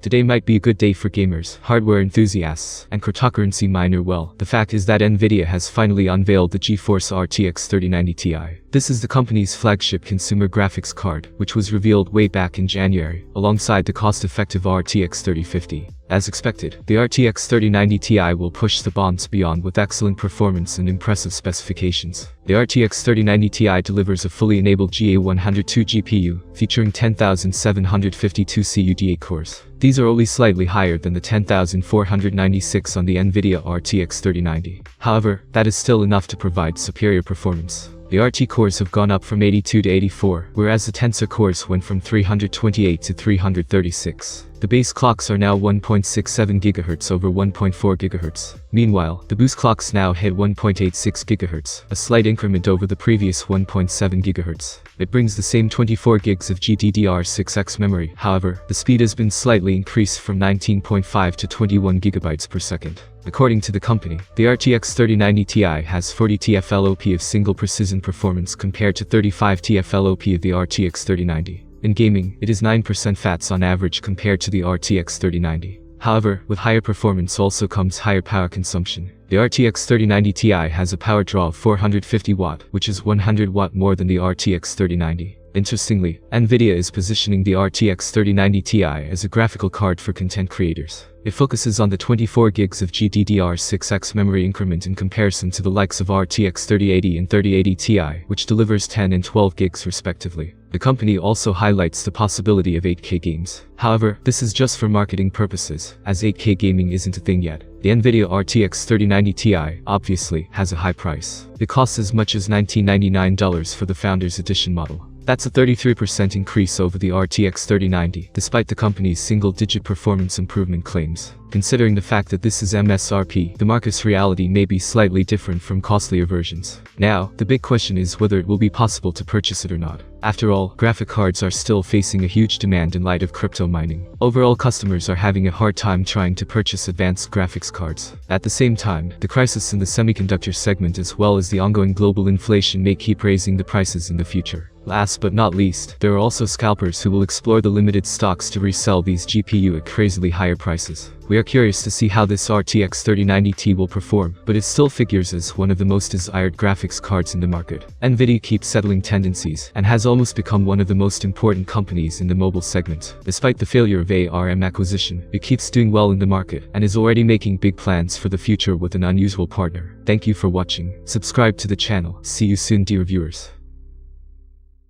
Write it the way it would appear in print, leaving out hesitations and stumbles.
Today might be a good day for gamers, hardware enthusiasts, and cryptocurrency miner. Well, the fact is that NVIDIA has finally unveiled the GeForce RTX 3090 Ti. This is the company's flagship consumer graphics card, which was revealed way back in January, alongside the cost-effective RTX 3050. As expected, the RTX 3090 Ti will push the bounds beyond with excellent performance and impressive specifications. The RTX 3090 Ti delivers a fully enabled GA102 GPU, featuring 10,752 CUDA cores. These are only slightly higher than the 10,496 on the NVIDIA RTX 3090. However, that is still enough to provide superior performance. The RT cores have gone up from 82 to 84, whereas the Tensor cores went from 328 to 336. The base clocks are now 1.67 GHz over 1.4 GHz. Meanwhile, the boost clocks now hit 1.86 GHz, a slight increment over the previous 1.7 GHz. It brings the same 24 gigs of GDDR6X memory. However, the speed has been slightly increased from 19.5 to 21 GB per second. According to the company, the RTX 3090 Ti has 40 TFLOP of single precision performance compared to 35 TFLOP of the RTX 3090. In gaming, it is 9% fats on average compared to the RTX 3090. However, with higher performance also comes higher power consumption. The RTX 3090 Ti has a power draw of 450 watt, which is 100 watt more than the RTX 3090. Interestingly, NVIDIA is positioning the RTX 3090 Ti as a graphical card for content creators. It focuses on the 24 gigs of GDDR6X memory increment in comparison to the likes of RTX 3080 and 3080 Ti, which delivers 10 and 12 gigs respectively. The company also highlights the possibility of 8K games. However, this is just for marketing purposes, as 8K gaming isn't a thing yet. The NVIDIA RTX 3090 Ti, obviously, has a high price. It costs as much as $1999 for the Founders Edition model. That's a 33% increase over the RTX 3090, despite the company's single-digit performance improvement claims. Considering the fact that this is MSRP, the market's reality may be slightly different from costlier versions. Now, the big question is whether it will be possible to purchase it or not. After all, graphic cards are still facing a huge demand in light of crypto mining. Overall, customers are having a hard time trying to purchase advanced graphics cards. At the same time, the crisis in the semiconductor segment as well as the ongoing global inflation may keep raising the prices in the future. Last but not least, there are also scalpers who will explore the limited stocks to resell these GPU at crazily higher prices. We are curious to see how this RTX 3090 Ti will perform, but it still figures as one of the most desired graphics cards in the market. NVIDIA keeps settling tendencies, and has almost become one of the most important companies in the mobile segment. Despite the failure of ARM acquisition, it keeps doing well in the market, and is already making big plans for the future with an unusual partner. Thank you for watching. Subscribe to the channel. See you soon, dear viewers.